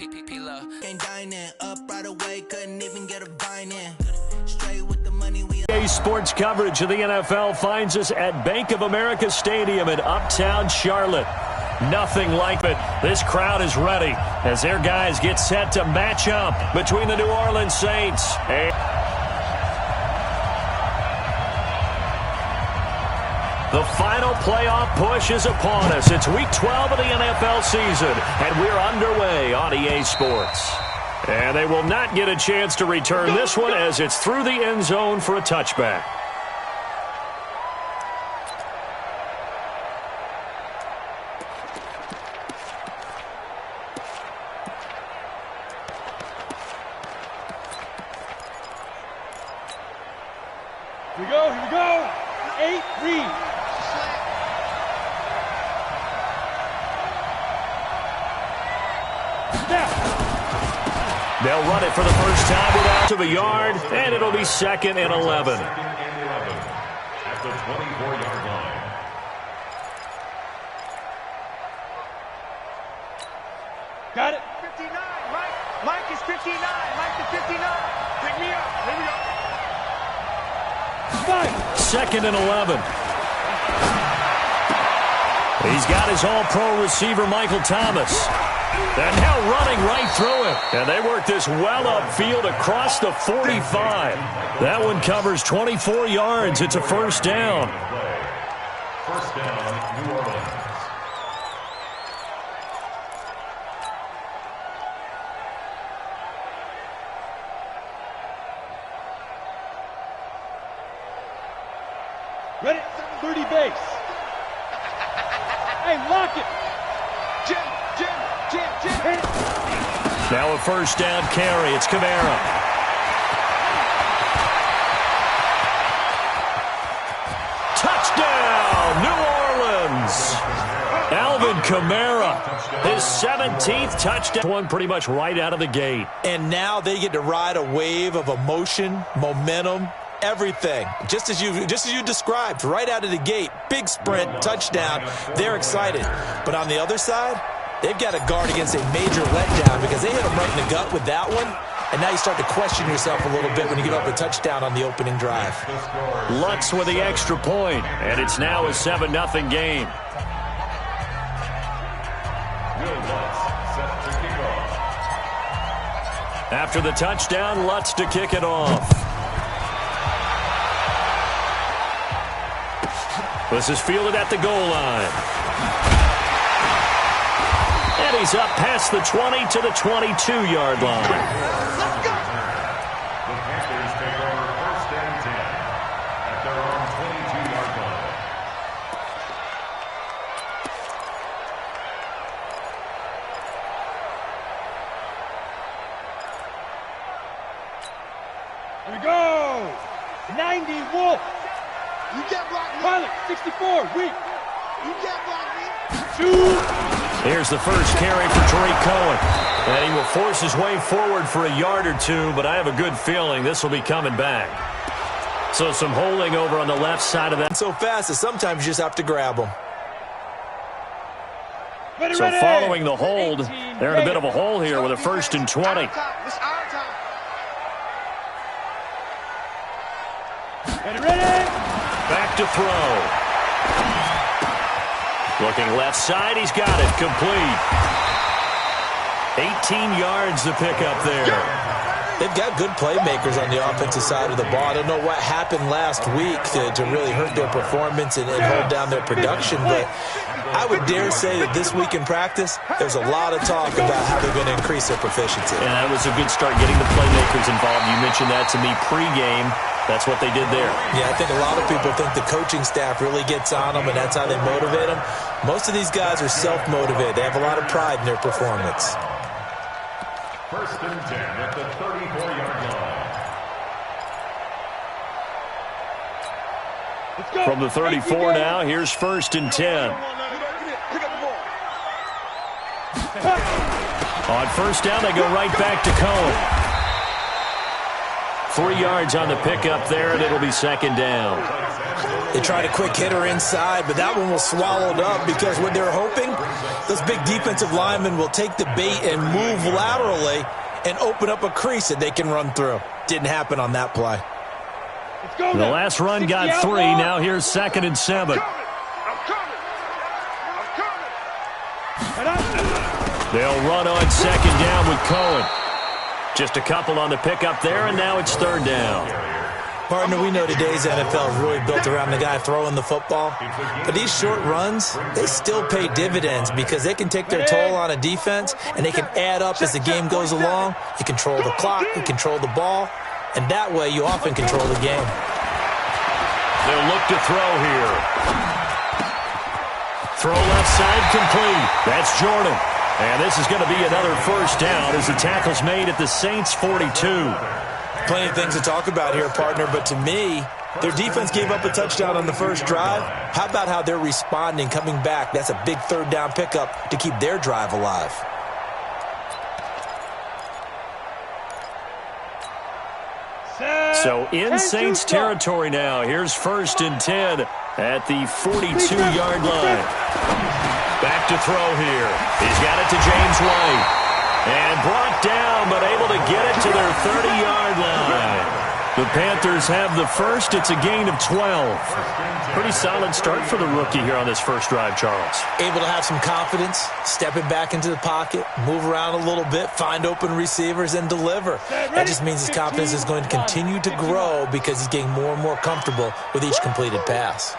Can't dine in, up right away, couldn't even get a vine in. Straight with the money we Sports coverage of the NFL finds us at Bank of America Stadium in Uptown Charlotte. Nothing like it. This crowd is ready as their guys get set to match up between the New Orleans Saints and the final playoff push is upon us. It's Week 12 of the NFL season, and we're underway on EA Sports. And they will not get a chance to return this one as it's through the end zone for a touchback. Here we go. 8, read. They'll run it for the first time without of a yard, and it'll be 2nd and 11. At the 24-yard line. Got it. 59, Mike is 59. Mike to 59. Pick me up. Here we go. 2nd and 11. He's got his all-pro receiver, Michael Thomas. And now running right through it. And they work this well upfield across the 45. That one covers 24 yards. It's a first down. First down, New Orleans. Ready? 30 base. Hey, lock it. Jim. Now a first down carry. It's Kamara. Touchdown, New Orleans. Alvin Kamara, his 17th touchdown. One pretty much right out of the gate. And now they get to ride a wave of emotion, momentum, everything. Just as you described, right out of the gate. Big sprint, touchdown. They're excited. But on the other side, they've got to guard against a major letdown because they hit them right in the gut with that one. And now you start to question yourself a little bit when you give up a touchdown on the opening drive. Lutz with the extra point, and it's now a 7-0 game. After the touchdown, Lutz to kick it off. This is fielded at the goal line. And he's up past the 20 to the 22-yard line. Let's go. The Panthers take over 1st and 10 at their own 22-yard line. Here we go. 90, Wolf. You can't block me. Pilot, 64, weak. You can't block me. Shoot. Here's the first carry for Tariq Cohen. And he will force his way forward for a yard or two, but I have a good feeling this will be coming back. So some holding over on the left side of that. So fast that sometimes you just have to grab them. So following the hold, they're in a bit of a hole here with a 1st and 20. It's our time. Ready. Back to throw. Looking left side, he's got it. Complete. 18 yards to pick up there. They've got good playmakers on the offensive side of the ball. I don't know what happened last week to really hurt their performance and hold down their production, but I would dare say that this week in practice, there's a lot of talk about how they're going to increase their proficiency. And that was a good start getting the playmakers involved. You mentioned that to me pregame. That's what they did there. Yeah, I think a lot of people think the coaching staff really gets on them, and that's how they motivate them. Most of these guys are self-motivated. They have a lot of pride in their performance. 1st and 10 at the 34-yard line. From the 34 now, here's 1st and 10. On 1st down, they go right back to Cohen. 3 yards on the pickup there, and it'll be 2nd down. They tried a quick hitter inside, but that one was swallowed up because what they're hoping, those big defensive linemen will take the bait and move laterally and open up a crease that they can run through. Didn't happen on that play. The last run got 3. Now here's 2nd and 7. They'll run on 2nd down with Cohen. Just a couple on the pickup there, and now it's 3rd down. Partner, we know today's NFL is really built around the guy throwing the football. But these short runs, they still pay dividends because they can take their toll on a defense, and they can add up as the game goes along. You control the clock, you control the ball, and that way you often control the game. They'll look to throw here. Throw left side complete. That's Jordan. And this is going to be another 1st down as the tackle's made at the Saints' 42. Plenty of things to talk about here, partner, but to me, their defense gave up a touchdown on the first drive. How about how they're responding, coming back? That's a big 3rd down pickup to keep their drive alive. So in Saints territory now. Here's 1st and 10 at the 42-yard line. Back to throw here. He's got it to James White. And brought down, but able to get it to their 30-yard line. The Panthers have the first. It's a gain of 12. Pretty solid start for the rookie here on this first drive, Charles. Able to have some confidence, stepping back into the pocket, move around a little bit, find open receivers, and deliver. That just means his confidence is going to continue to grow because he's getting more and more comfortable with each completed pass.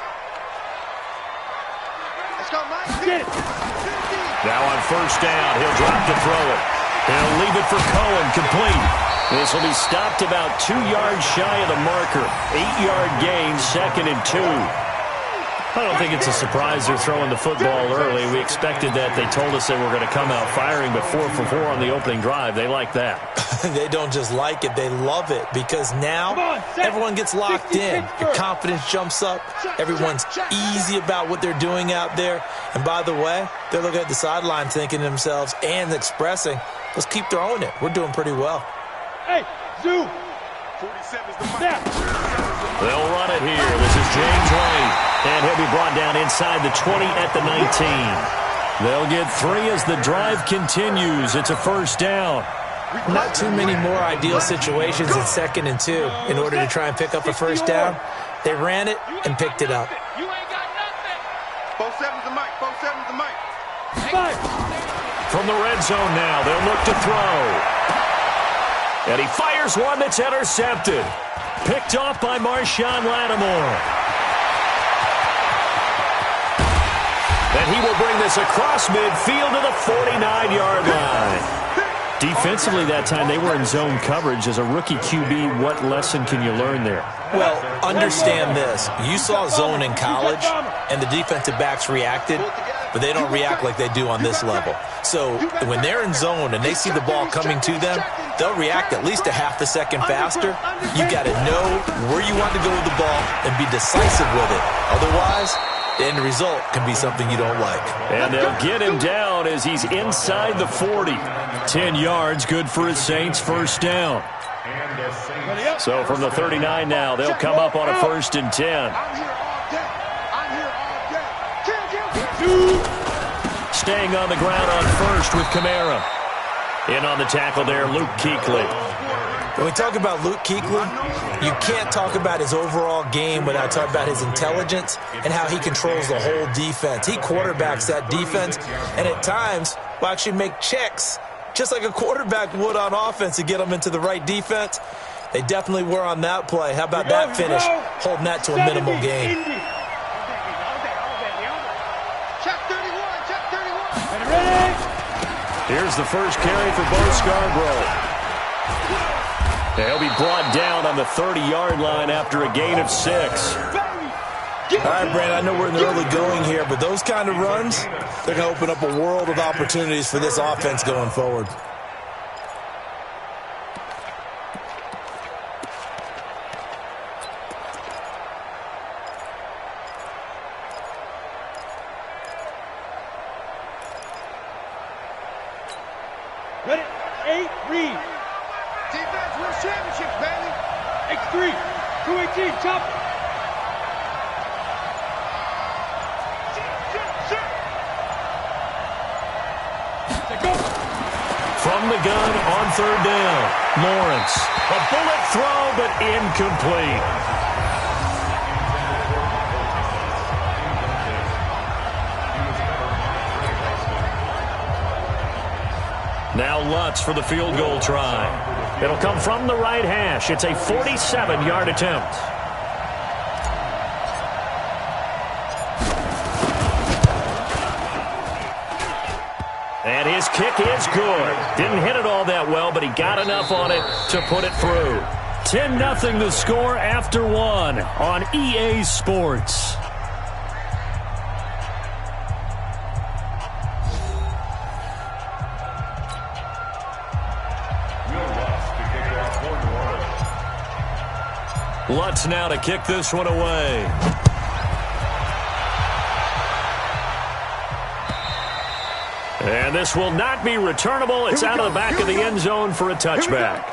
Now on 1st down, he'll drop to throw it. He'll leave it for Cohen, complete. This will be stopped about 2 yards shy of the marker. 8-yard gain, 2nd and 2. I don't think it's a surprise they're throwing the football early. We expected that. They told us they were going to come out firing, but 4 for 4 on the opening drive. They like that. They don't just like it, they love it, because now everyone gets locked in. Your confidence jumps up. Everyone's easy about what they're doing out there. And by the way, they're looking at the sideline thinking to themselves and expressing, let's keep throwing it. We're doing pretty well. Hey, Zoo. They'll run it here. This is James White. And he'll be brought down inside the 20 at the 19. They'll get 3 as the drive continues. It's a 1st down. Not too many more ideal situations in 2nd and 2 in order to try and pick up a 1st down. They ran it and picked it up. You ain't got nothing. 4-7's the mic. 4-7's the mic. From the red zone now, they'll look to throw. And he fires one that's intercepted. Picked off by Marshawn Lattimore. And he will bring this across midfield to the 49-yard line. Defensively that time, they were in zone coverage. As a rookie QB, what lesson can you learn there? Well, understand this. You saw zone in college, and the defensive backs reacted, but they don't react like they do on this level. So when they're in zone and they see the ball coming to them, they'll react at least a half a second faster. You've got to know where you want to go with the ball and be decisive with it. Otherwise, the end result can be something you don't like. And they'll get him down as he's inside the 40. 10 yards, good for his Saints' 1st down. So from the 39 now, they'll come up on a 1st and 10. Staying on the ground on 1st with Kamara. In on the tackle there, Luke Kuechly. When we talk about Luke Kuechly, you can't talk about his overall game without talking about his intelligence and how he controls the whole defense. He quarterbacks that defense, and at times will actually make checks, just like a quarterback would on offense, to get them into the right defense. They definitely were on that play. How about that finish, holding that to a minimal gain? Here's the first carry for Bo Scarborough. He'll be brought down on the 30-yard line after a gain of 6. All right, Brandon, I know we're in the early going here, but those kind of runs, they're going to open up a world of opportunities for this offense going forward. Ready? 8, read. Defense wins championships, baby. X3, 218, chop. from the gun on third down. Lawrence, a bullet throw, but incomplete. Now Lutz for the field goal try. It'll come from the right hash. It's a 47-yard attempt. And his kick is good. Didn't hit it all that well, but he got enough on it to put it through. 10-0 the score after one on EA Sports. Lutz now to kick this one away. And this will not be returnable. It's out of the back of the end zone for a touchback.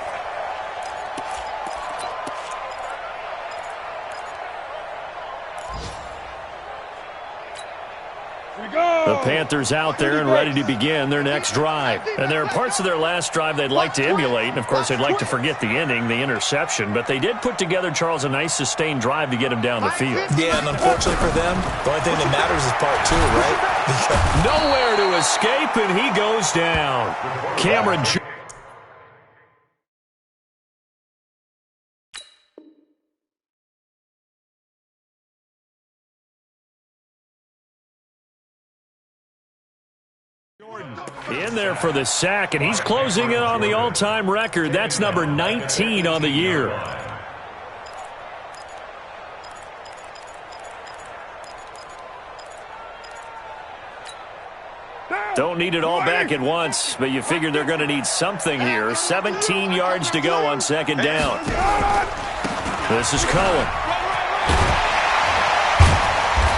The Panthers out there and ready to begin their next drive. And there are parts of their last drive they'd like to emulate. And, of course, they'd like to forget the ending, the interception. But they did put together, Charles, a nice sustained drive to get him down the field. Yeah, and unfortunately for them, the only thing that matters is part two, right? Nowhere to escape, and he goes down. Cameron in there for the sack, and he's closing in on the all-time record. That's number 19 on the year. Don't need it all back at once, but you figure they're going to need something here. 17 yards to go on second down. This is Cohen.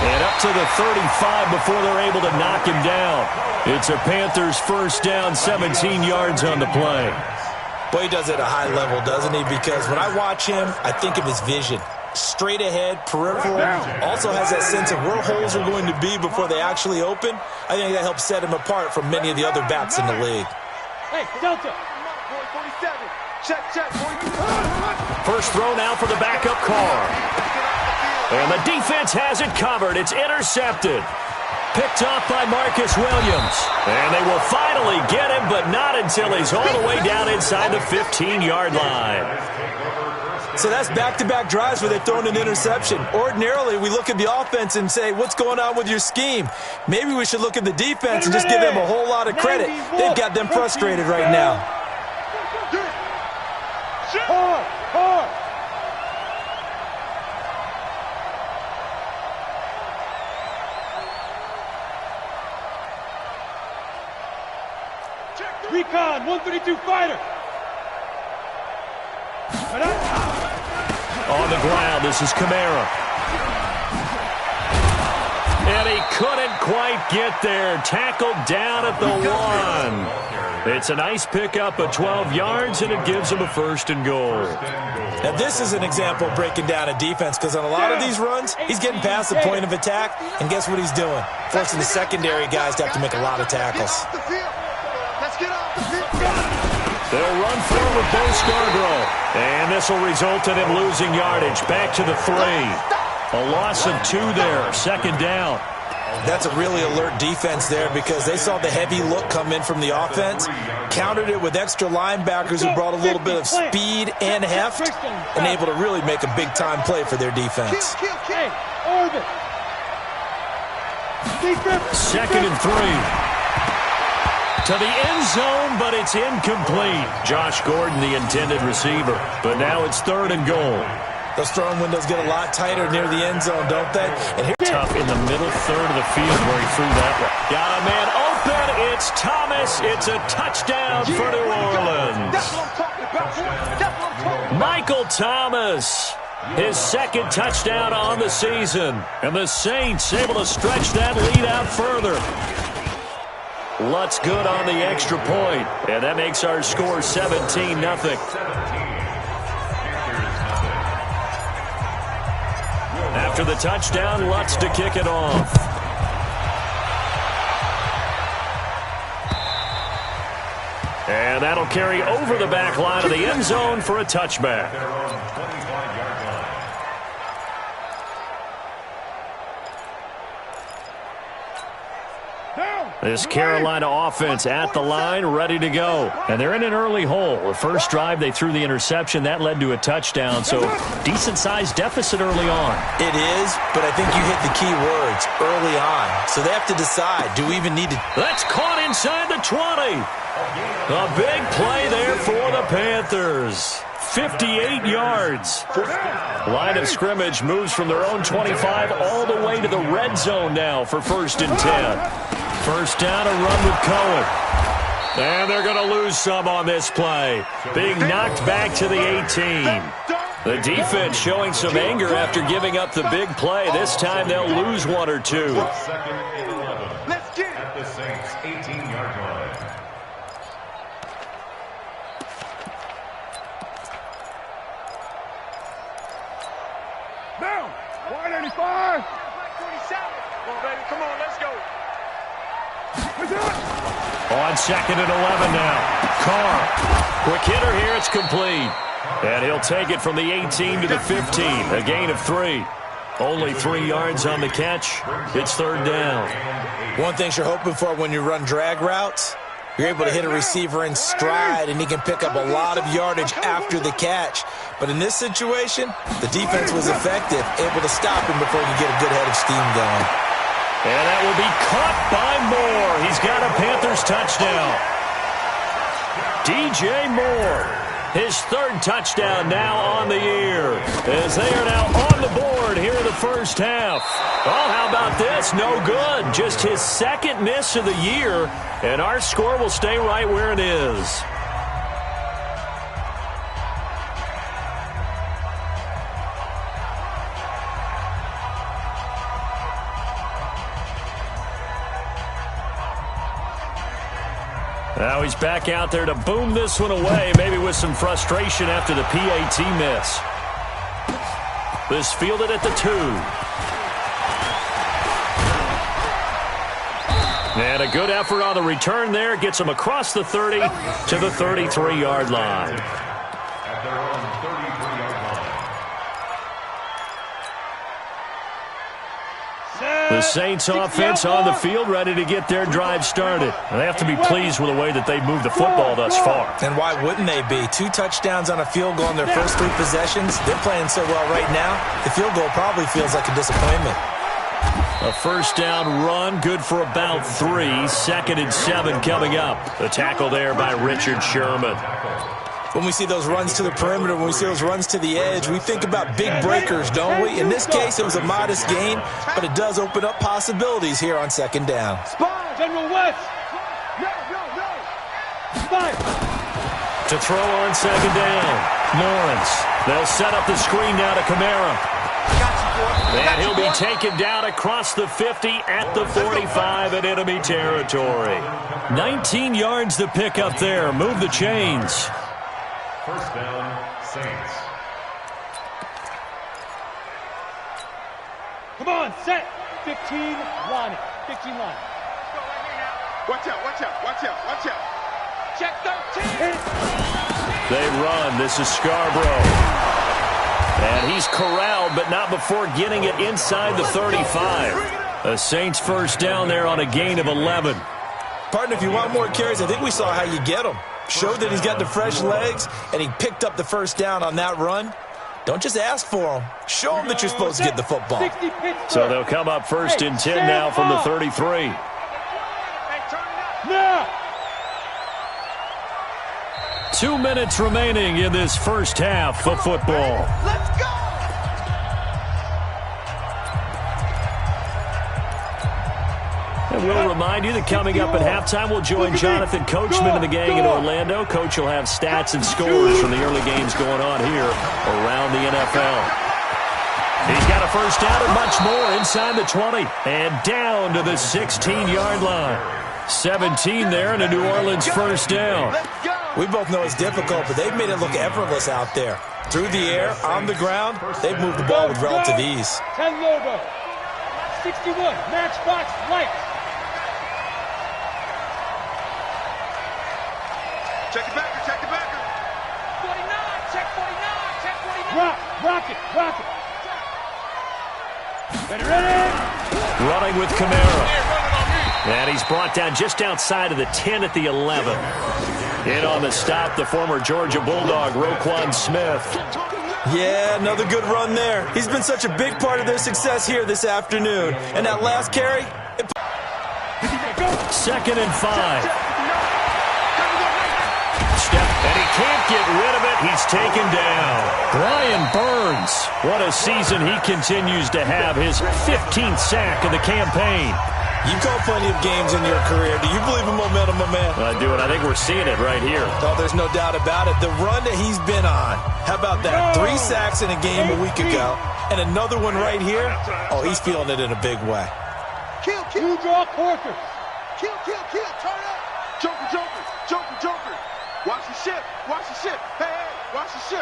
And up to the 35 before they're able to knock him down. It's a Panthers first down, 17 yards on the play. Boy, he does it at a high level, doesn't he? Because when I watch him, I think of his vision. Straight ahead, peripheral, also has that sense of where holes are going to be before they actually open. I think that helps set him apart from many of the other backs in the league. Hey, Delta. 47. Check. First throw now for the backup car. And the defense has it covered. It's intercepted. Picked off by Marcus Williams. And they will finally get him, but not until he's all the way down inside the 15-yard line. So that's back-to-back drives where they've thrown an interception. Ordinarily, we look at the offense and say, what's going on with your scheme? Maybe we should look at the defense and just give them a whole lot of credit. They've got them frustrated right now. Hard. Recon, 132 fighter. On the ground, this is Kamara. And he couldn't quite get there. Tackled down at the 1. It's a nice pickup of 12 yards, and it gives him a first and goal. Now, this is an example of breaking down a defense, because on a lot of these runs, he's getting past the point of attack, and guess what he's doing? Forcing the secondary guys to have to make a lot of tackles. They'll run forward with Bo Scarborough. And this will result in him losing yardage. Back to the 3. A loss of 2 there. Second down. That's a really alert defense there because they saw the heavy look come in from the offense, countered it with extra linebackers who brought a little bit of speed and heft, and able to really make a big-time play for their defense. Second and 3. To the end zone, but it's incomplete. Josh Gordon, the intended receiver. But now it's third and goal. Those throwing windows get a lot tighter near the end zone, don't they? And here, tough in the middle third of the field where he threw that one. Got a man open. It's Thomas. It's a touchdown for New Orleans. Michael Thomas, his second touchdown on the season. And the Saints able to stretch that lead out further. Lutz good on the extra point, and that makes our score 17-0. After the touchdown, Lutz to kick it off. And that'll carry over the back line of the end zone for a touchback. Their own 25-yard line. This Carolina offense at the line, ready to go. And they're in an early hole. The first drive, they threw the interception. That led to a touchdown, so decent-sized deficit early on. It is, but I think you hit the key words, early on. So they have to decide, do we even need to... That's caught inside the 20. A big play there for the Panthers. 58 yards. Line of scrimmage moves from their own 25 all the way to the red zone now for 1st and 10. First down, a run with Cohen. And they're going to lose some on this play. Being knocked back to the 18. The defense showing some anger after giving up the big play. This time they'll lose one or two. 2nd and 11 at the Saints' 18-yard line. Down. 185. 47. Come on, baby. Come on, let's go. On 2nd and 11 now. Carr. Quick hitter here. It's complete. And he'll take it from the 18 to the 15. A gain of 3. Only 3 yards on the catch. It's 3rd down. One thing you're hoping for when you run drag routes, you're able to hit a receiver in stride, and he can pick up a lot of yardage after the catch. But in this situation, the defense was effective, able to stop him before he could get a good head of steam going. And that will be caught by Moore. He's got a Panthers touchdown. DJ Moore, his 3rd touchdown now on the year, as they are now on the board here in the first half. Oh, how about this? No good. Just his 2nd miss of the year, and our score will stay right where it is. Now he's back out there to boom this one away, maybe with some frustration after the PAT miss. This fielded at the 2. And a good effort on the return there. Gets him across the 30 to the 33-yard line. At their own 33-yard line. The Saints offense on the field, ready to get their drive started. And they have to be pleased with the way that they've moved the football thus far. And why wouldn't they be? 2 touchdowns on a field goal in their first 3 possessions. They're playing so well right now, the field goal probably feels like a disappointment. A first down run, good for about 3. 2nd and 7 coming up. The tackle there by Richard Sherman. When we see those runs to the perimeter, when we see those runs to the edge, we think about big breakers, don't we? In this case, it was a modest gain, but it does open up possibilities here on 2nd down. General West. To throw on 2nd down, Lawrence. They'll set up the screen now to Kamara. And he'll be taken down across the 50 at the 45 in enemy territory. 19 yards to pick up there. Move the chains. First down, Saints. Come on, set. 15 line. 15 line. Watch out, watch out, watch out, watch out. Check 13. They run. This is Scarborough. And he's corralled, but not before getting it inside the 35. A Saints first down there on a gain of 11. Partner, if you want more carries, I think we saw how you get them. Showed that he's got the fresh legs, and he picked up the first down on that run. Don't just ask for them. Show them that you're supposed to get the football. So they'll come up 1st and 10 now from the 33. Now. 2 minutes remaining in this first half of football. Let's go. And we'll remind you that coming up at halftime, we'll join Jonathan Coachman and the gang in Orlando. Coach will have stats and scores from the early games going on here around the NFL. He's got a first down and much more inside the 20 and down to the 16-yard line. 17 there and a New Orleans first down. We both know it's difficult, but they've made it look effortless out there. Through the air, on the ground, they've moved the ball with relative ease. 10 logo. 61, matchbox light. Check the backer, check the backer. 49, check 49, check 49. Rock it. Ready. Running with Kamara. And he's brought down just outside of the 10 at the 11. In on the stop, the former Georgia Bulldog, Roquan Smith. Yeah, another good run there. He's been such a big part of their success here this afternoon. And that last carry... 2nd and 5. Step, and he can't get rid of it. He's taken down. Brian Burns. What a season he continues to have. His 15th sack of the campaign. You've called plenty of games in your career. Do you believe in momentum, my man? I do, and I think we're seeing it right here. Oh, there's no doubt about it. The run that he's been on. How about that? 3 sacks in a game a week ago, and another one right here. Oh, he's feeling it in a big way. Kill. You draw quarters. Kill. Turn up. Joker. Watch the ship. Hey, watch the ship.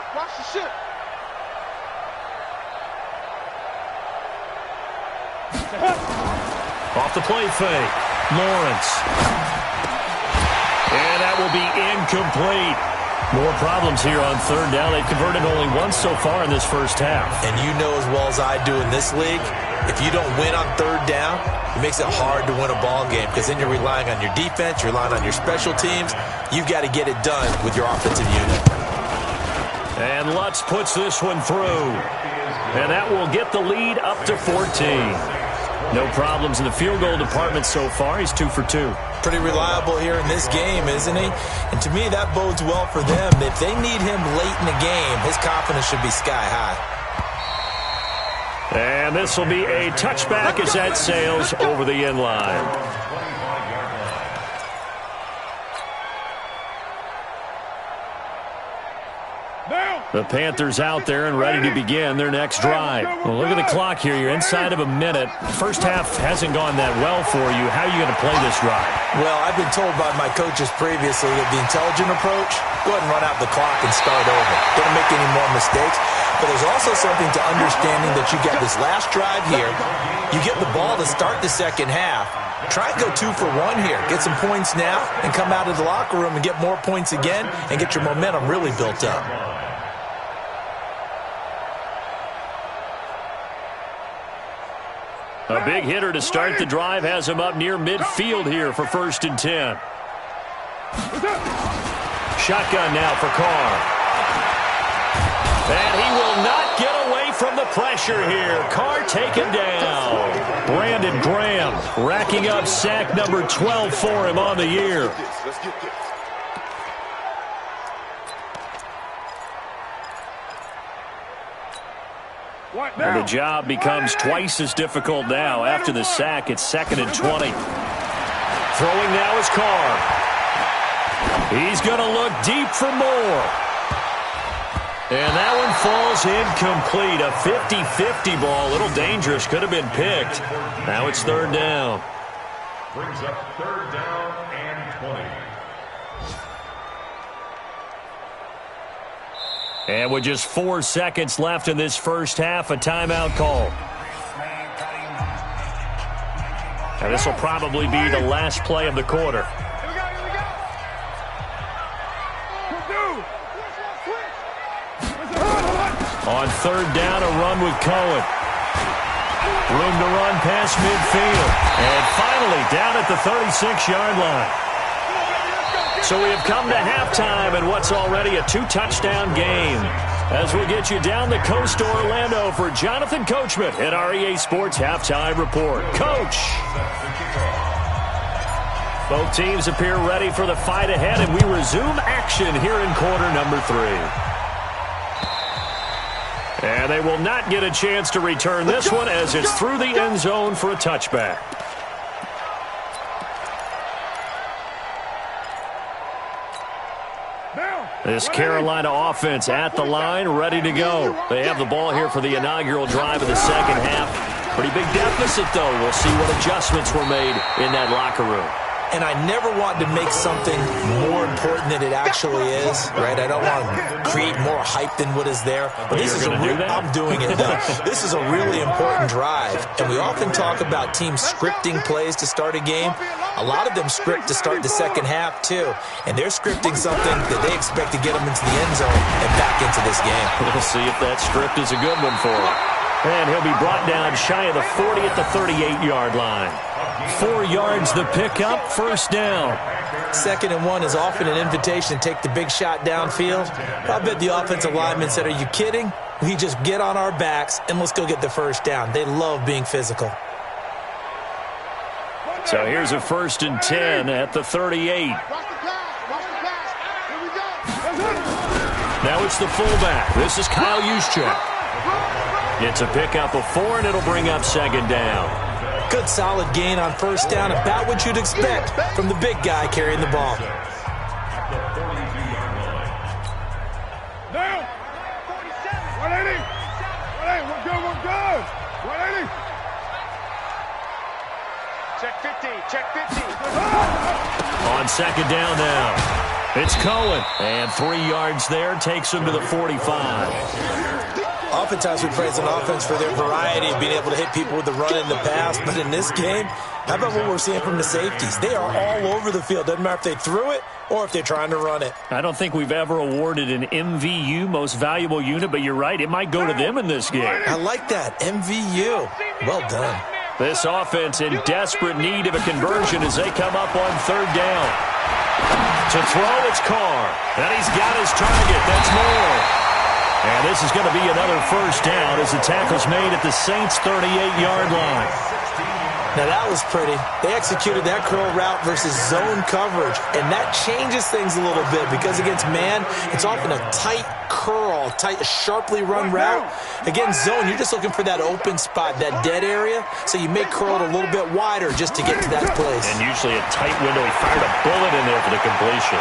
Off the play fake. Lawrence. And that will be incomplete. More problems here on 3rd down. They've converted only once so far in this first half. And you know as well as I do in this league, if you don't win on 3rd down, it makes it hard to win a ball game because then you're relying on your defense, you're relying on your special teams. You've got to get it done with your offensive unit. And Lutz puts this one through. And that will get the lead up to 14. No problems in the field goal department so far. He's 2 for 2. Pretty reliable here in this game, isn't he? And to me, that bodes well for them. If they need him late in the game, his confidence should be sky high. And this will be a touchback as that sails over the end line. The Panthers out there and ready to begin their next drive. Well, look at the clock here. You're inside of a minute. First half hasn't gone that well for you. How are you going to play this drive? Well, I've been told by my coaches previously that the intelligent approach, go ahead and run out the clock and start over. Don't make any more mistakes. But there's also something to understanding that you got this last drive here. You get the ball to start the second half. Try and go 2 for 1 here. Get some points now and come out of the locker room and get more points again and get your momentum really built up. A big hitter to start the drive has him up near midfield here for 1st and 10. Shotgun now for Carr. And he will not get away from the pressure here. Carr taken down. Brandon Graham racking up sack number 12 for him on the year. And the job becomes twice as difficult now. After the sack, it's 2nd and 20. Throwing now is Carr. He's going to look deep for more. And that one falls incomplete. A 50-50 ball. A little dangerous. Could have been picked. Now it's 3rd down. Brings up 3rd down and 20. And with just 4 seconds left in this first half, a timeout call. And this will probably be the last play of the quarter. On 3rd down, a run with Cohen. Room to run past midfield. And finally down at the 36-yard line. So we have come to halftime in what's already a 2-touchdown game. As we get you down the coast to Orlando for Jonathan Coachman at our EA Sports Halftime Report. Coach! Both teams appear ready for the fight ahead, and we resume action here in quarter number 3. And they will not get a chance to return this one as it's through the end zone for a touchback. This Carolina offense at the line, ready to go. They have the ball here for the inaugural drive of the second half. Pretty big deficit, though. We'll see what adjustments were made in that locker room. And I never want to make something more important than it actually is, right? I don't want to create more hype than what is there. But this is I'm doing it, though. This is a really important drive. And we often talk about teams scripting plays to start a game. A lot of them script to start the second half, too. And they're scripting something that they expect to get them into the end zone and back into this game. We'll see if that script is a good one for him. And he'll be brought down shy of the 40 at the 38-yard line. 4 yards the pickup, first down. 2nd and 1 is often an invitation to take the big shot downfield. I bet the offensive lineman said, are you kidding? We just get on our backs and let's go get the first down. They love being physical. So here's a 1st and 10 at the 38. Now it's the fullback. This is Kyle Juszczyk. It's a pickup of 4, and it'll bring up 2nd down. Good solid gain on 1st down, about what you'd expect from the big guy carrying the ball. Now, 180. 180, we're good. 180. Check 50, check 50. On 2nd down now, it's Cohen. And 3 yards there takes him to the 45. Oftentimes we praise an offense for their variety of being able to hit people with the run in the pass. But in this game, how about what we're seeing from the safeties? They are all over the field. Doesn't matter if they threw it or if they're trying to run it. I don't think we've ever awarded an MVU, most valuable unit, but you're right, it might go to them in this game. I like that, MVU. Well done. This offense in desperate need of a conversion as they come up on 3rd down. To throw, it's Carr. And he's got his target. That's more. And this is going to be another 1st down as the tackle's made at the Saints' 38-yard line. Now that was pretty. They executed that curl route versus zone coverage, and that changes things a little bit because against man, it's often a tight curl, tight, sharply run route. Against zone, you're just looking for that open spot, that dead area, so you may curl it a little bit wider just to get to that place. And usually a tight window. He fired a bullet in there for the completion.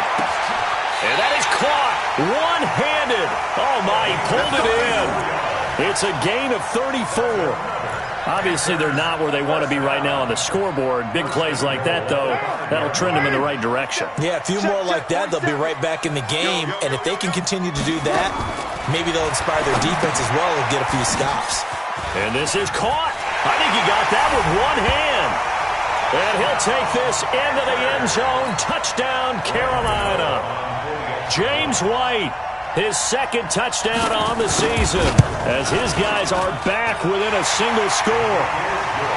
And that is caught one-handed. Oh, my, he pulled it in. It's a gain of 34. Obviously, they're not where they want to be right now on the scoreboard. Big plays like that, though, that'll trend them in the right direction. Yeah, a few more like that, they'll be right back in the game. And if they can continue to do that, maybe they'll inspire their defense as well and get a few stops. And this is caught. I think he got that with one hand. And he'll take this into the end zone. Touchdown, Carolina. James White. His 2nd touchdown on the season as his guys are back within a single score.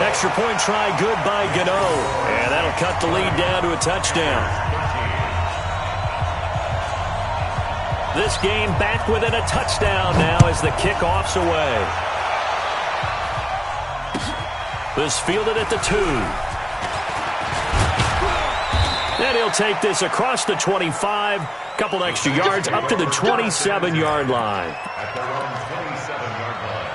Extra point try good by Gano. And that'll cut the lead down to a touchdown. This game back within a touchdown now as the kickoff's away. This fielded at the 2. And he'll take this across the 25. Couple extra yards up to the 27-yard line. At their own 27-yard line.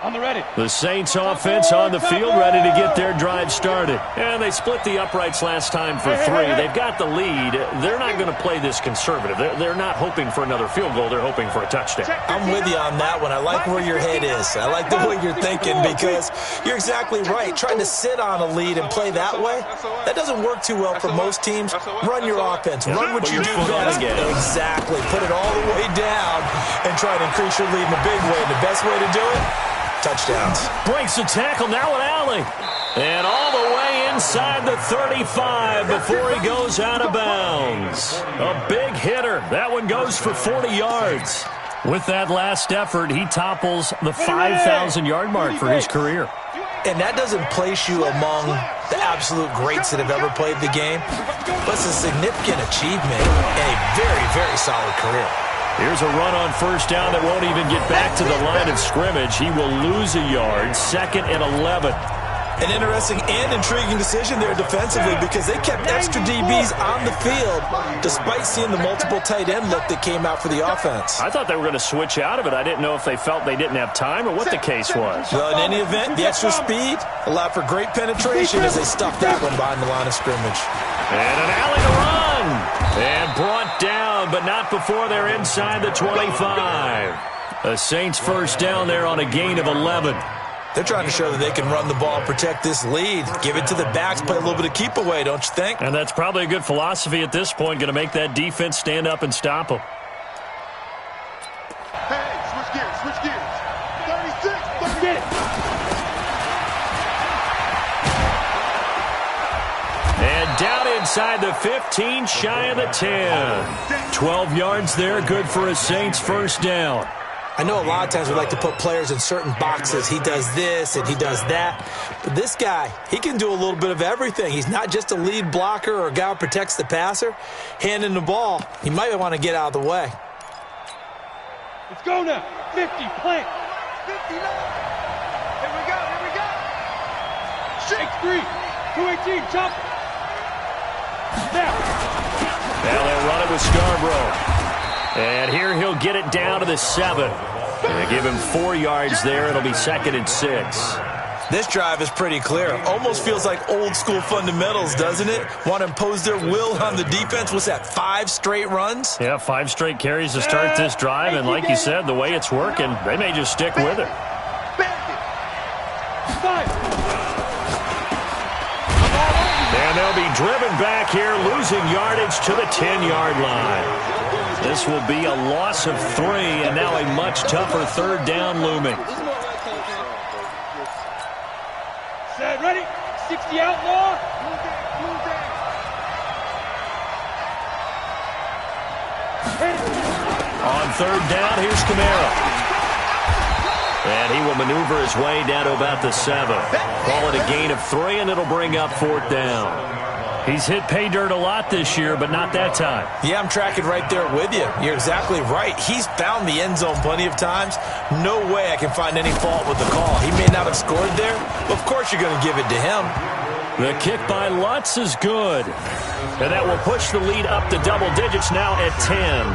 On the ready. The Saints offense on the field, ready to get their drive started. And they split the uprights last time for 3. They've got the lead. They're not going to play this conservative. They're not hoping for another field goal. They're hoping for a touchdown. I'm with you on that one. I like where your head is. I like the way you're thinking because you're exactly right. Trying to sit on a lead and play that way, that doesn't work too well for most teams. Run your offense. Run what you do best. Exactly. Put it all the way down and try to increase your lead in a big way. And the best way to do it, touchdowns. Breaks the tackle, now an alley. And all the way inside the 35 before he goes out of bounds. A big hitter. That one goes for 40 yards. With that last effort, he topples the 5,000-yard mark for his career. And that doesn't place you among the absolute greats that have ever played the game, but it's a significant achievement and a very, very solid career. Here's a run on 1st down that won't even get back to the line of scrimmage. He will lose a yard, 2nd and 11. An interesting and intriguing decision there defensively because they kept extra DBs on the field despite seeing the multiple tight end look that came out for the offense. I thought they were going to switch out of it. I didn't know if they felt they didn't have time or what the case was. Well, in any event, the extra speed allowed for great penetration as they stuffed that one behind the line of scrimmage. And an alley to run. And brought down, but not before they're inside the 25. The Saints 1st down there on a gain of 11. They're trying to show that they can run the ball and protect this lead. Give it to the backs, play a little bit of keep away, don't you think? And that's probably a good philosophy at this point, going to make that defense stand up and stop them. Hey, switch gears, switch gears. inside the 15, shy of the 10. 12 yards there, good for a Saints first down. I know a lot of times we like to put players in certain boxes. He does this and he does that. But this guy, he can do a little bit of everything. He's not just a lead blocker or a guy who protects the passer. Handing the ball, he might want to get out of the way. Let's go now. 50, plant. 59. Here we go, here we go. X3, 218, chop. Snap. Now they'll run it with Scarborough. And here he'll get it down to the 7. And give him 4 yards there. It'll be 2nd and 6. This drive is pretty clear. Almost feels like old school fundamentals, doesn't it? Want to impose their will on the defense. What's that, 5 straight runs? Yeah, 5 straight carries to start this drive. And like you said, the way it's working, they may just stick with it. And they'll be driven back here, losing yardage to the 10-yard line. This will be a loss of 3, and now a much tougher third down looming. Set, ready? 60 outlaw. On third down, here's Kamara. And he will maneuver his way down to about the 7. Call it a gain of 3, and it'll bring up 4th down. He's hit pay dirt a lot this year, but not that time. Yeah, I'm tracking right there with you. You're exactly right. He's found the end zone plenty of times. No way I can find any fault with the call. He may not have scored there, but of course you're going to give it to him. The kick by Lutz is good. And that will push the lead up to double digits now at 10.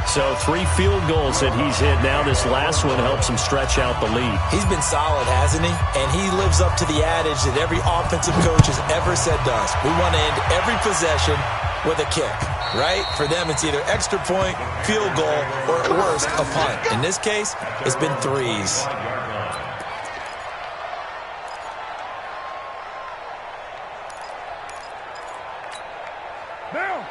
So 3 field goals that he's hit now. This last one helps him stretch out the lead. He's been solid, hasn't he? And he lives up to the adage that every offensive coach has ever said to us. We want to end every possession with a kick, right? For them, it's either extra point, field goal, or at worst, a punt. In this case, it's been 3s.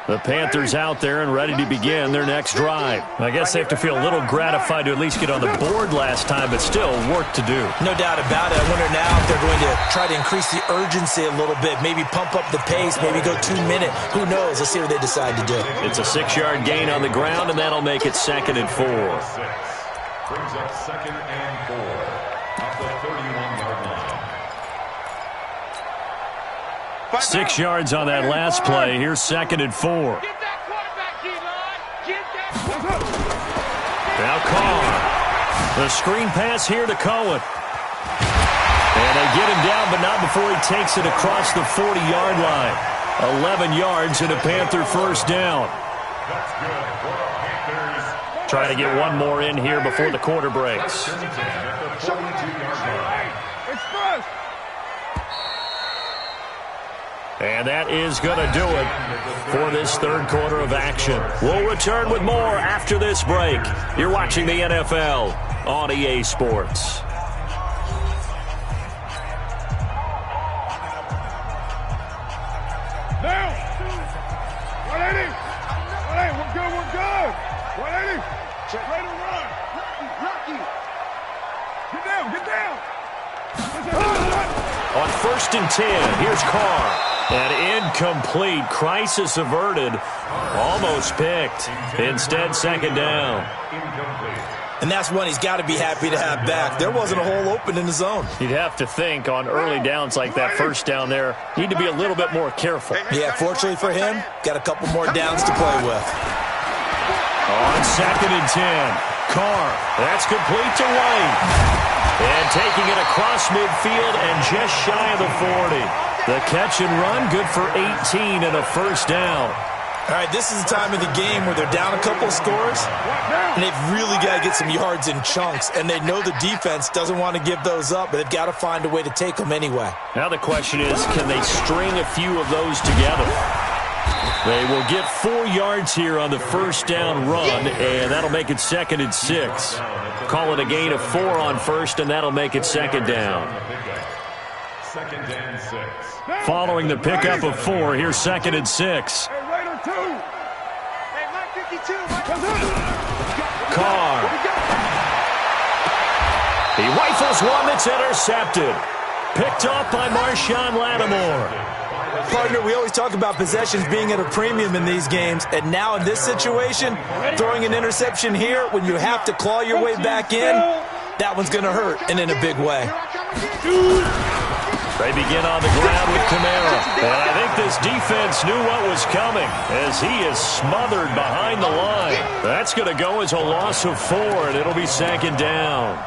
The Panthers out there and ready to begin their next drive. I guess they have to feel a little gratified to at least get on the board last time, but still work to do. No doubt about it. I wonder now if they're going to try to increase the urgency a little bit, maybe pump up the pace, maybe go 2-minute. Who knows? Let's see what they decide to do. It's a 6-yard gain on the ground, and that'll make it 2nd and 4. Brings up 2nd and 4 off the 31-yard line. 6 yards on that last play. Here's 2nd and 4. Get that quarterback, D-line. Get that. Now Carr. The screen pass here to Cohen. And they get him down, but not before he takes it across the 40-yard line. 11 yards and a Panther first down. That's good for the Panthers. Trying to get one more in here before the quarter breaks. At the 42-yard line. Express. And that is going to do it for this third quarter of action. We'll return with more after this break. You're watching the NFL on EA Sports. Now. 180. 180. We're good. We're good. 180. Ready to run. Rocky. Get down. Get down. On 1st and 10, here's Carr. And incomplete. Crisis averted. Almost picked. Instead, 2nd down. And that's one he's got to be happy to have back. There wasn't a hole open in the zone. You'd have to think on early downs like that first down there, need to be a little bit more careful. Yeah, fortunately for him, got a couple more downs to play with. On 2nd and 10, Carr. That's complete to White. And taking it across midfield and just shy of the 40. The catch and run, good for 18 and a first down. All right, this is the time of the game where they're down a couple of scores, and they've really got to get some yards in chunks, and they know the defense doesn't want to give those up, but they've got to find a way to take them anyway. Now the question is, can they string a few of those together? They will get 4 yards here on the first down run, and that'll make it 2nd and 6. Call it a gain of 4 on first, and that'll make it 2nd down. 2nd and 6. Following the pickup of 4, here's 2nd and 6. Hey, Raider 2. Hey, Mike 52. Carr. He rifles one that's intercepted. Picked off by Marshawn Lattimore. Partner, we always talk about possessions being at a premium in these games, and now in this situation, throwing an interception here when you have to claw your way back in, that one's going to hurt, and in a big way. They begin on the ground with Kamara, and I think this defense knew what was coming as he is smothered behind the line. That's going to go as a loss of 4, and it'll be 2nd down.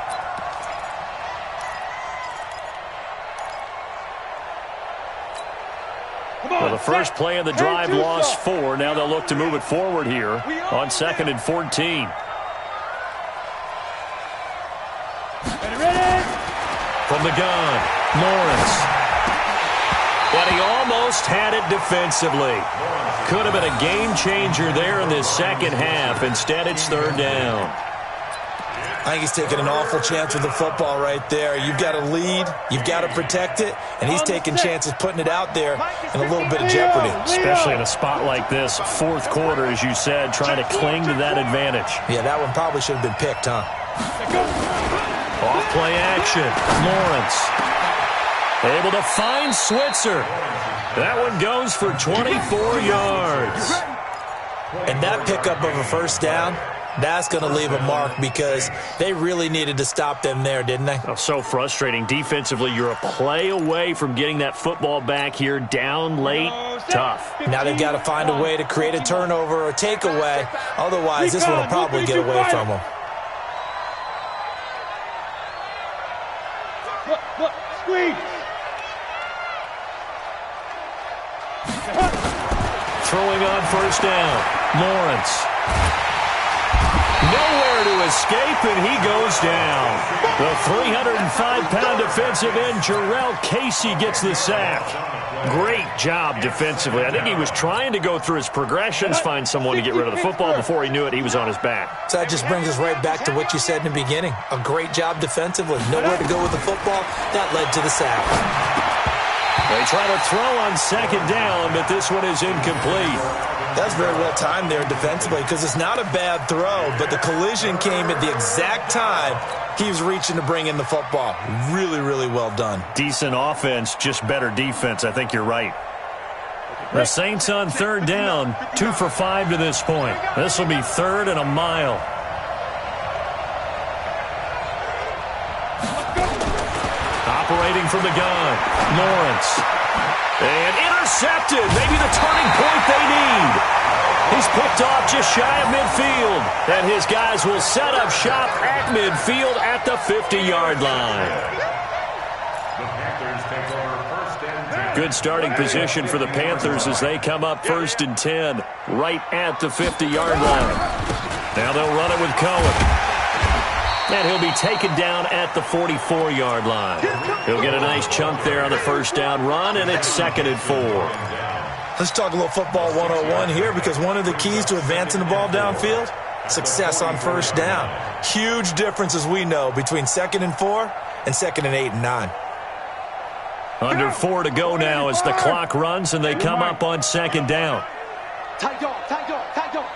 Well, the first play of the drive lost 4. Now they'll look to move it forward here on 2nd and 14. From the gun, Lawrence. And he almost had it defensively. Could have been a game changer there in this second half. Instead, it's 3rd down. I think he's taking an awful chance with the football right there. You've got to lead, you've got to protect it, and he's taking chances putting it out there in a little bit of jeopardy. Especially in a spot like this, 4th quarter, as you said, trying to cling to that advantage. Yeah, that one probably should have been picked, huh? Off play action, Lawrence. Able to find Switzer. That one goes for 24 yards. And that pickup of a 1st down, that's going to leave a mark because they really needed to stop them there, didn't they? Oh, so frustrating. Defensively, you're a play away from getting that football back here down late. Tough. Now they've got to find a way to create a turnover or takeaway. Otherwise, this one will probably get away from them. Squeeze. Throwing on 1st down, Lawrence. Nowhere to escape, and he goes down. The 305-pound defensive end, Jarrell Casey, gets the sack. Great job defensively. I think he was trying to go through his progressions, find someone to get rid of the football. Before he knew it, he was on his back. So that just brings us right back to what you said in the beginning. A great job defensively. Nowhere to go with the football. That led to the sack. They try to throw on 2nd down, but this one is incomplete. That's very well timed there defensively because it's not a bad throw, but the collision came at the exact time he was reaching to bring in the football. Really, really well done. Decent offense, just better defense. I think you're right. The Saints on 3rd down, 2 for 5 to this point. This will be 3rd and a mile. Operating from the gun, Lawrence. And intercepted, maybe the turning point they need. He's picked off just shy of midfield. And his guys will set up shop at midfield at the 50-yard line. The Panthers take over 1st and 10. Good starting position for the Panthers as they come up 1st and 10, right at the 50-yard line. Now they'll run it with Cohen. And he'll be taken down at the 44-yard line. He'll get a nice chunk there on the 1st down run, and it's 2nd and 4. Let's talk a little football 101 here because one of the keys to advancing the ball downfield, success on 1st down. Huge difference, as we know, between 2nd and 4 and 2nd and 8 and 9. Under 4 to go now as the clock runs, and they come up on 2nd down. Tight dog, tight dog, tight dog.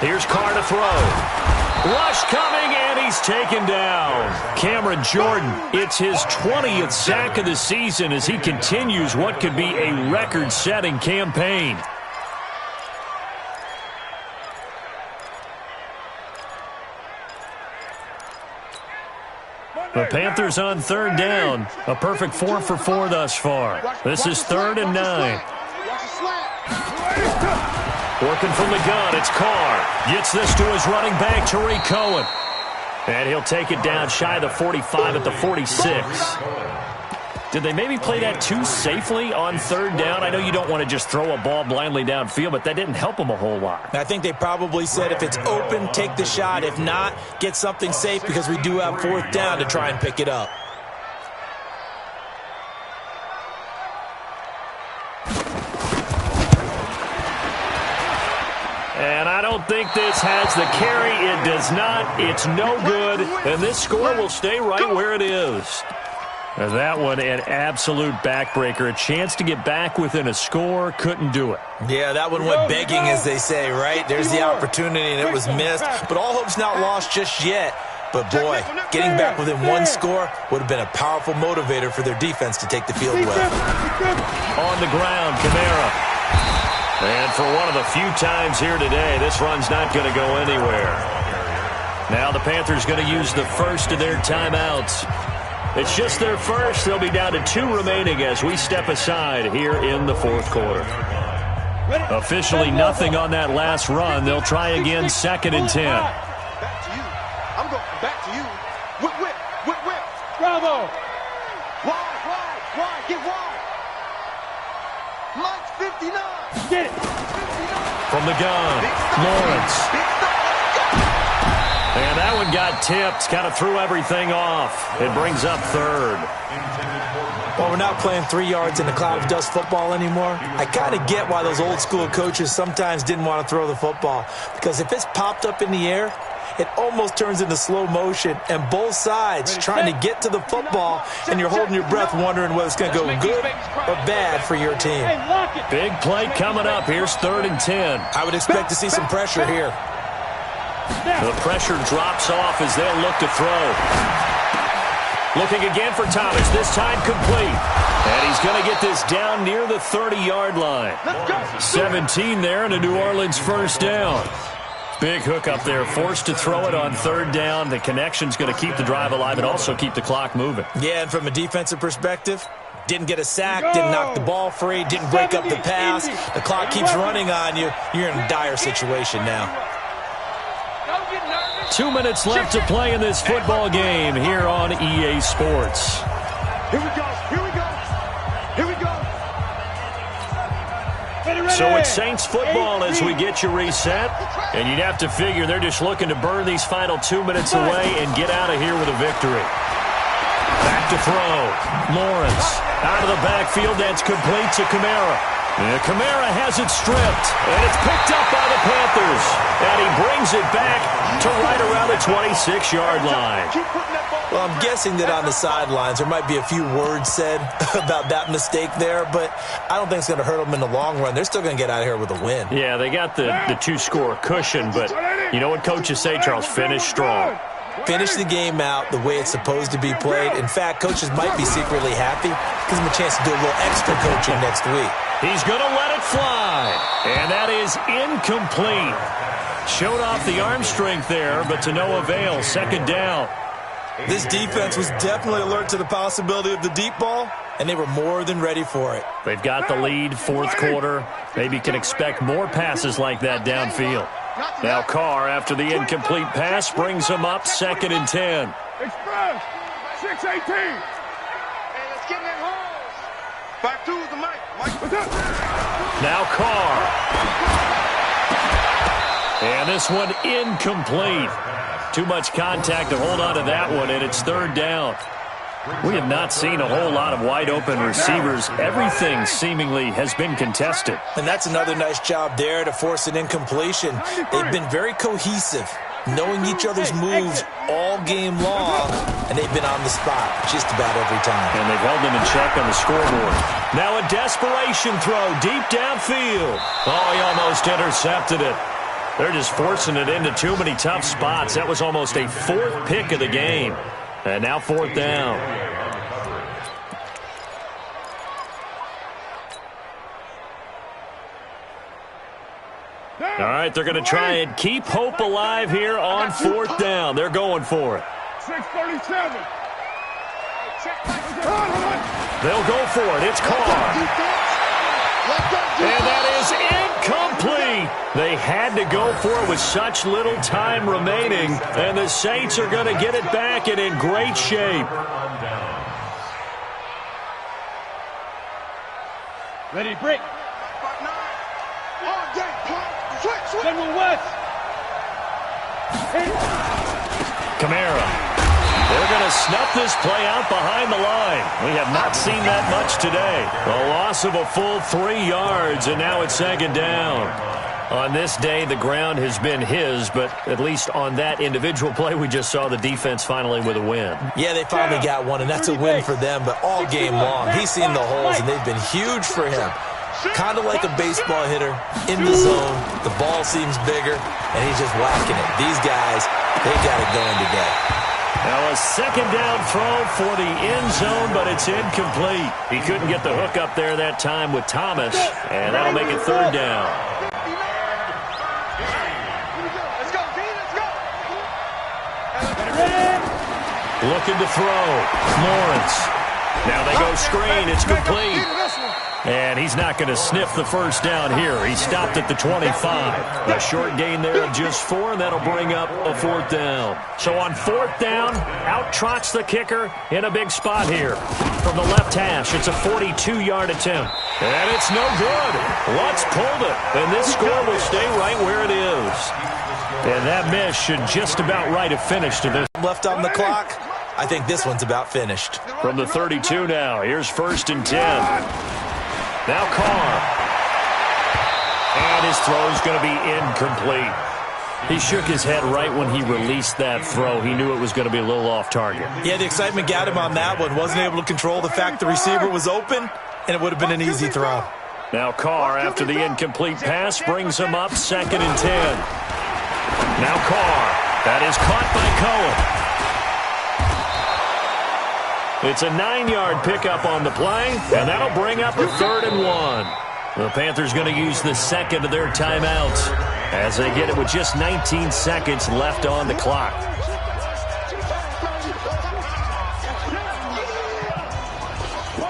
Here's Carr to throw. Rush coming, and he's taken down. Cameron Jordan, it's his 20th sack of the season as he continues what could be a record-setting campaign. The Panthers on 3rd down. A perfect 4 for 4 thus far. This is 3rd and 9. Working from the gun, it's Carr. Gets this to his running back, Tariq Cohen. And he'll take it down shy of the 45 at the 46. Did they maybe play that too safely on 3rd down? I know you don't want to just throw a ball blindly downfield, but that didn't help them a whole lot. I think they probably said if it's open, take the shot. If not, get something safe because we do have 4th down to try and pick it up. And I don't think this has the carry. It does not. It's no good. And this score will stay right where it is. That one, an absolute backbreaker. A chance to get back within a score, couldn't do it. Yeah, that one went begging, as they say, right? There's the opportunity, and it was missed. But all hope's not lost just yet. But, boy, getting back within one score would have been a powerful motivator for their defense to take the field well. On the ground, Kamara. And for one of the few times here today, this run's not going to go anywhere. Now the Panthers going to use the first of their timeouts. It's just their first. They'll be down to 2 remaining as we step aside here in the fourth quarter. Officially nothing on that last run. They'll try again, 2nd and 10. Back to you. I'm going back to you. Whip. Bravo. Wide. Get wide. Mike's 59. Get it. From the gun, Lawrence. And that one got tipped, kind of threw everything off. It brings up 3rd. Well, we're not playing 3 yards in a cloud of dust football anymore. I kind of get why those old school coaches sometimes didn't want to throw the football. Because if it's popped up in the air, it almost turns into slow motion. And both sides trying to get to the football, and you're holding your breath wondering whether it's going to go good or bad for your team. Big play coming up. Here's 3rd and 10. I would expect to see some pressure here. The pressure drops off as they'll look to throw. Looking again for Thomas, this time complete. And he's going to get this down near the 30-yard line. 17 there and a New Orleans first down. Big hook up there, forced to throw it on 3rd down. The connection's going to keep the drive alive and also keep the clock moving. Yeah, and from a defensive perspective, didn't get a sack, didn't knock the ball free, didn't break up the pass. The clock keeps running on you. You're in a dire situation now. 2 minutes left to play in this football game here on EA Sports. Here we go. So it's Saints football as we get you reset. And you'd have to figure they're just looking to burn these final 2 minutes away and get out of here with a victory. Back to throw. Lawrence out of the backfield. That's complete to Kamara. And Kamara has it stripped, and it's picked up by the Panthers. And he brings it back to right around the 26-yard line. Well, I'm guessing that on the sidelines there might be a few words said about that mistake there, but I don't think it's going to hurt them in the long run. They're still going to get out of here with a win. Yeah, they got the 2-score cushion, but you know what coaches say, Charles? Finish strong. Finish the game out the way it's supposed to be played. In fact, coaches might be secretly happy. Gives them a chance to do a little extra coaching next week. He's going to let it fly, and that is incomplete. Showed off the arm strength there, but to no avail. 2nd down. This defense was definitely alert to the possibility of the deep ball, and they were more than ready for it. They've got the lead, 4th quarter. Maybe can expect more passes like that downfield. Now Carr, after the incomplete pass, brings him up 2nd and 10. Express. 6-18. Hey, let's get in that hole. Back to the Mike. What's up? Now Carr. And this one incomplete. Too much contact to hold on to that one, and it's 3rd down. We have not seen a whole lot of wide-open receivers. Everything seemingly has been contested. And that's another nice job there to force an incompletion. They've been very cohesive, knowing each other's moves all game long, and they've been on the spot just about every time. And they've held them in check on the scoreboard. Now a desperation throw deep downfield. Oh, he almost intercepted it. They're just forcing it into too many tough spots. That was almost a 4th pick of the game. And now 4th down. All right, they're going to try and keep hope alive here on 4th down. They're going for it. 6:37. They'll go for it. It's Carr. And that is incomplete. They had to go for it with such little time remaining, and the Saints are going to get it back and in great shape. Ready, break. General West. Kamara. They're going to snuff this play out behind the line. We have not seen that much today. A loss of a full 3 yards, and now it's 2nd down. On this day, the ground has been his, but at least on that individual play, we just saw the defense finally with a win. Yeah, they finally got one, and that's a win for them, but all game long, he's seen the holes, and they've been huge for him. Kind of like a baseball hitter in the zone. The ball seems bigger, and he's just whacking it. These guys, they got it going today. Now a second down throw for the end zone, but it's incomplete. He couldn't get the hook up there that time with Thomas, and that'll make it third down. Looking to throw. Lawrence. Now they go screen. It's complete. And he's not going to sniff the first down here. He stopped at the 25. A short gain there of just 4, and that'll bring up a fourth down. So on fourth down, out trots the kicker in a big spot here. From the left hash, it's a 42-yard attempt. And it's no good. Lutz pulled it, and this score will stay right where it is. And that miss should just about right a finish to this. Left on the clock. I think this one's about finished. From the 32 now, here's 1st and 10. Now Carr. And his throw's going to be incomplete. He shook his head right when he released that throw. He knew it was going to be a little off target. Yeah, the excitement got him on that one. Wasn't able to control the fact the receiver was open, and it would have been an easy throw. Now Carr, after the incomplete pass, brings him up 2nd and 10. Now Carr. That is caught by Cohen. It's a 9-yard pickup on the play, and that'll bring up a 3rd and 1. The Panthers going to use the second of their timeouts as they get it with just 19 seconds left on the clock.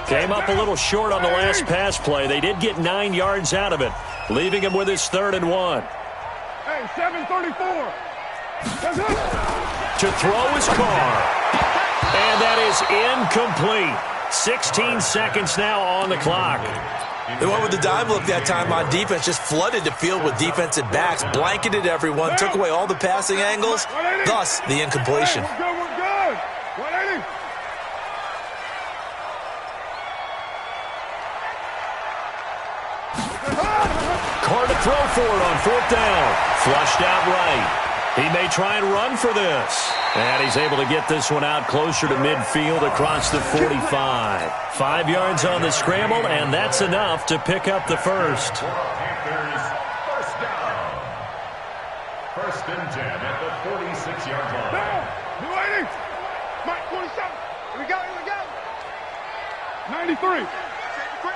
Came up a little short on the last pass play. They did get 9 yards out of it, leaving him with his 3rd and 1. Hey, 7:34. To throw is Carr. And that is incomplete. 16 seconds now on the clock. They went with the dime look that time on defense, just flooded the field with defensive backs, blanketed everyone, took away all the passing angles, thus the incompletion. We're good. 180. Carr to throw for it on 4th down. Flushed out right. He may try and run for this. And he's able to get this one out closer to midfield across the 45. 5 yards on the scramble, and that's enough to pick up the first. Panthers, first down. 1st and 10 at the 46-yard line. Down. 280. Mike, 27. Here we go. 93.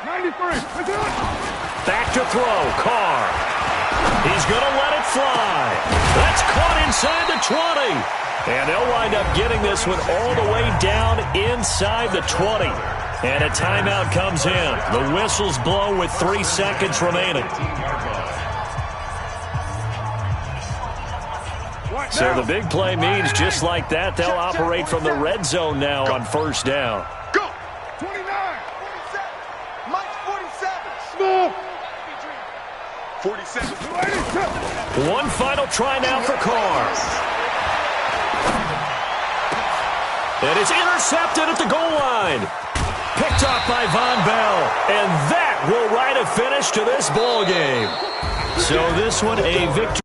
93. Let's do it. Back to throw. Carr. He's going to let it fly. That's caught inside the 20. And they'll wind up getting this one all the way down inside the 20. And a timeout comes in. The whistle's blown with 3 seconds remaining. So the big play means just like that, they'll operate from the red zone now on 1st down. Go. 29. 47. Mike's 47. Small. 47. 282. One final try now for Carr. And it's intercepted at the goal line. Picked off by Von Bell. And that will write a finish to this ball game. So this one a victory.